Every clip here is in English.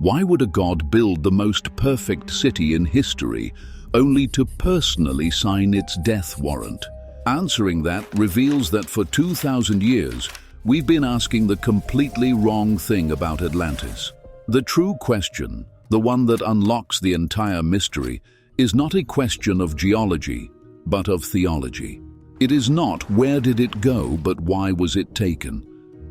Why would a god build the most perfect city in history only to personally sign its death warrant? Answering that reveals that for 2,000 years, we've been asking the completely wrong thing about Atlantis. The true question, the one that unlocks the entire mystery, is not a question of geology, but of theology. It is not where did it go, but why was it taken?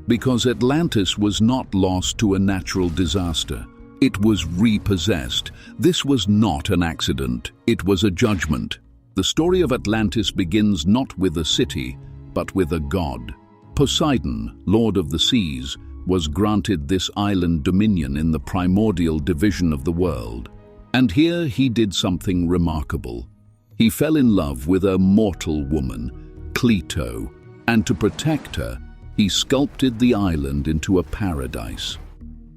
Because Atlantis was not lost to a natural disaster. It was repossessed. This was not an accident. It was a judgment. The story of Atlantis begins not with a city, but with a god. Poseidon, lord of the seas, was granted this island dominion in the primordial division of the world. And here he did something remarkable. He fell in love with a mortal woman, Clito, and to protect her, he sculpted the island into a paradise.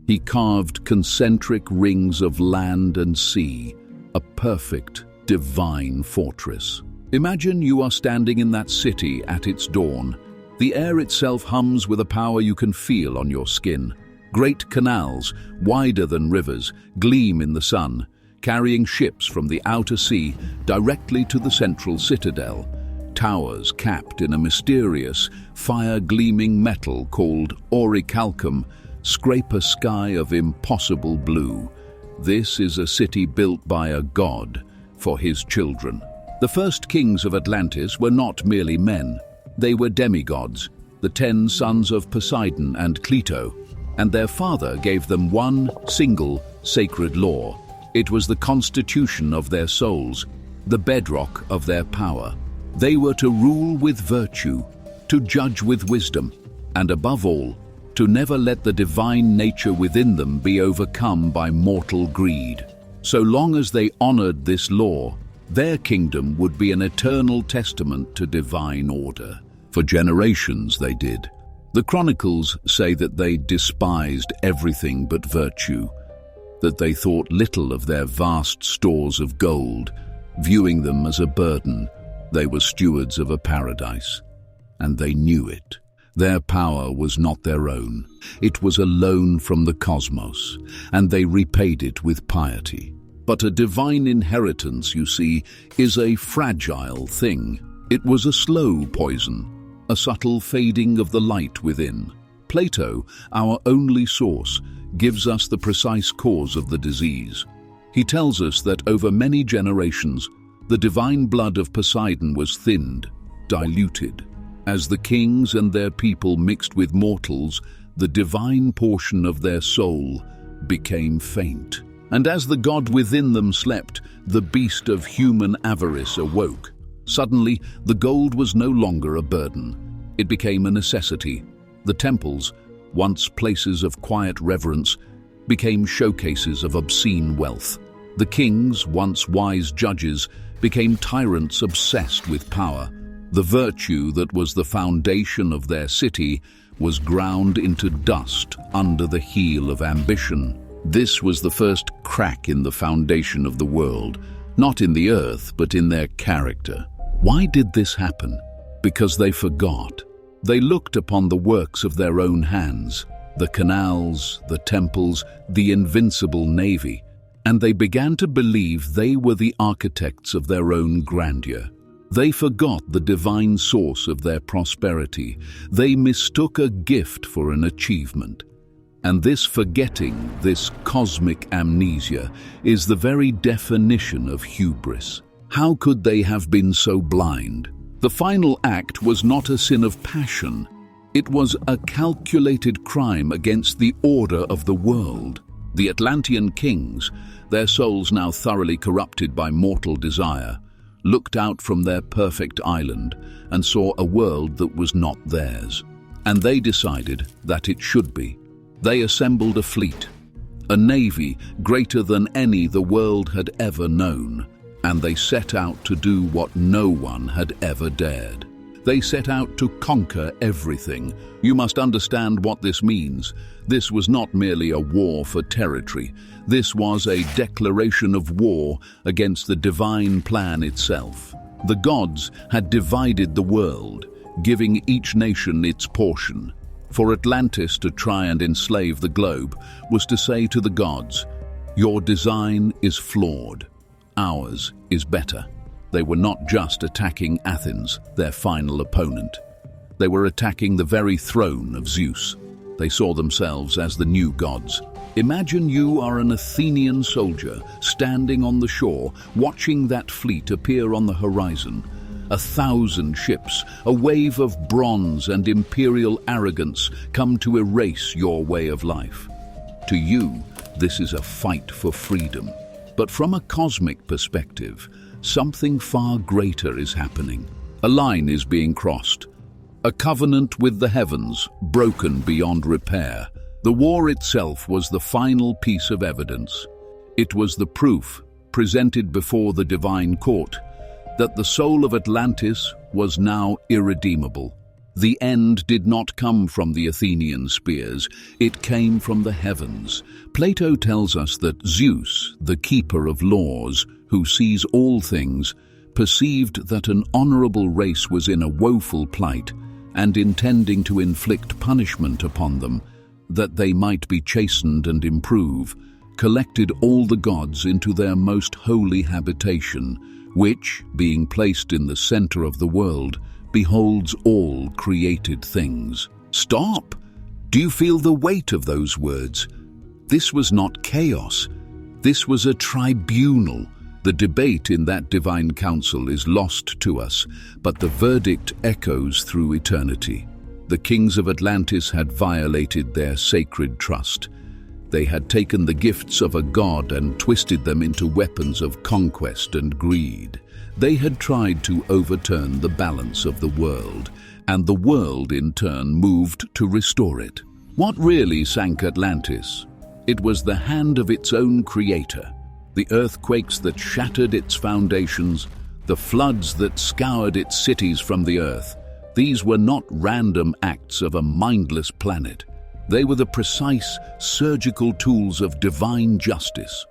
He carved concentric rings of land and sea, a perfect, divine fortress. Imagine you are standing in that city at its dawn. The air itself hums with a power you can feel on your skin. Great canals, wider than rivers, gleam in the sun, carrying ships from the outer sea directly to the central citadel. Towers capped in a mysterious, fire-gleaming metal called orichalcum scrape a sky of impossible blue. This is a city built by a god for his children. The first kings of Atlantis were not merely men. They were demigods, the 10 sons of Poseidon and Clito, and their father gave them one single sacred law. It was the constitution of their souls, the bedrock of their power. They were to rule with virtue, to judge with wisdom, and above all, to never let the divine nature within them be overcome by mortal greed. So long as they honored this law, their kingdom would be an eternal testament to divine order. For generations they did. The chronicles say that they despised everything but virtue, that they thought little of their vast stores of gold, viewing them as a burden. They were stewards of a paradise, and they knew it. Their power was not their own. It was a loan from the cosmos, and they repaid it with piety. But a divine inheritance, you see, is a fragile thing. It was a slow poison, a subtle fading of the light within. Plato, our only source, gives us the precise cause of the disease. He tells us that over many generations, the divine blood of Poseidon was thinned, diluted. As the kings and their people mixed with mortals, the divine portion of their soul became faint. And as the god within them slept, the beast of human avarice awoke. Suddenly, the gold was no longer a burden. It became a necessity. The temples, once places of quiet reverence, became showcases of obscene wealth. The kings, once wise judges, became tyrants obsessed with power. The virtue that was the foundation of their city was ground into dust under the heel of ambition. This was the first crack in the foundation of the world, not in the earth, but in their character. Why did this happen? Because they forgot. They looked upon the works of their own hands, the canals, the temples, the invincible navy, and they began to believe they were the architects of their own grandeur. They forgot the divine source of their prosperity. They mistook a gift for an achievement. And this forgetting, this cosmic amnesia, is the very definition of hubris. How could they have been so blind? The final act was not a sin of passion. It was a calculated crime against the order of the world. The Atlantean kings, their souls now thoroughly corrupted by mortal desire, looked out from their perfect island and saw a world that was not theirs. And they decided that it should be. They assembled a fleet, a navy greater than any the world had ever known, and they set out to do what no one had ever dared. They set out to conquer everything. You must understand what this means. This was not merely a war for territory. This was a declaration of war against the divine plan itself. The gods had divided the world, giving each nation its portion. For Atlantis to try and enslave the globe was to say to the gods, "Your design is flawed. Ours is better." They were not just attacking Athens, their final opponent. They were attacking the very throne of Zeus. They saw themselves as the new gods. Imagine you are an Athenian soldier standing on the shore, watching that fleet appear on the horizon. 1,000 ships, a wave of bronze and imperial arrogance come to erase your way of life. To you, this is a fight for freedom. But from a cosmic perspective, something far greater is happening. A line is being crossed. A covenant with the heavens, broken beyond repair. The war itself was the final piece of evidence. It was the proof, presented before the divine court, that the soul of Atlantis was now irredeemable. The end did not come from the Athenian spears, it came from the heavens. Plato tells us that Zeus, the keeper of laws, who sees all things, perceived that an honorable race was in a woeful plight, and intending to inflict punishment upon them, that they might be chastened and improve, collected all the gods into their most holy habitation, which, being placed in the center of the world, beholds all created things. Stop! Do you feel the weight of those words? This was not chaos. This was a tribunal. The debate in that divine council is lost to us, but the verdict echoes through eternity. The kings of Atlantis had violated their sacred trust. They had taken the gifts of a god and twisted them into weapons of conquest and greed. They had tried to overturn the balance of the world, and the world in turn moved to restore it. What really sank Atlantis? It was the hand of its own creator. The earthquakes that shattered its foundations, the floods that scoured its cities from the earth. These were not random acts of a mindless planet. They were the precise, surgical tools of divine justice.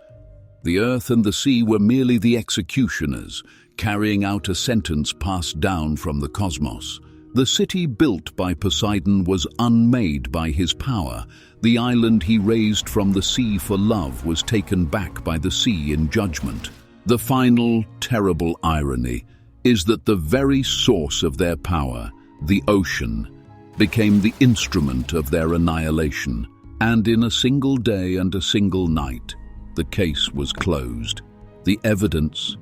The earth and the sea were merely the executioners, carrying out a sentence passed down from the cosmos. The city built by Poseidon was unmade by his power. The island he raised from the sea for love was taken back by the sea in judgment. The final, terrible irony is that the very source of their power, the ocean, became the instrument of their annihilation, and in a single day and a single night, the case was closed. The evidence,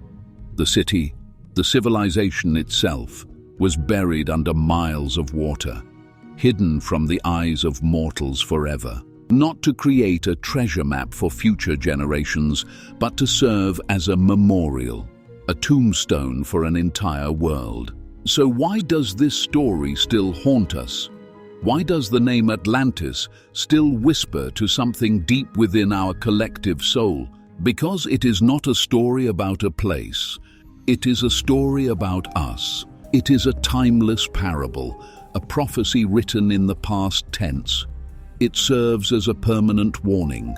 the city, the civilization itself, was buried under miles of water, hidden from the eyes of mortals forever, not to create a treasure map for future generations, but to serve as a memorial, a tombstone for an entire world. So why does this story still haunt us? Why does the name Atlantis still whisper to something deep within our collective soul? Because it is not a story about a place. It is a story about us. It is a timeless parable, a prophecy written in the past tense. It serves as a permanent warning,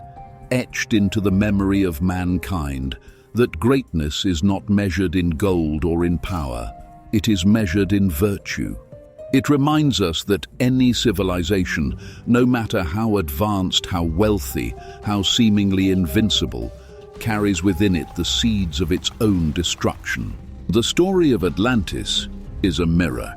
etched into the memory of mankind, that greatness is not measured in gold or in power. It is measured in virtue. It reminds us that any civilization, no matter how advanced, how wealthy, how seemingly invincible, carries within it the seeds of its own destruction. The story of Atlantis is a mirror,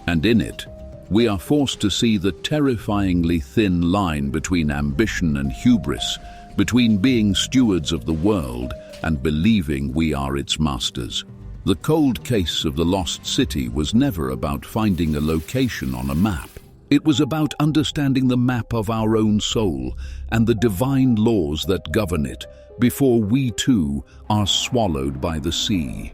and in it, we are forced to see the terrifyingly thin line between ambition and hubris, between being stewards of the world and believing we are its masters. The cold case of the lost city was never about finding a location on a map. It was about understanding the map of our own soul and the divine laws that govern it before we too are swallowed by the sea.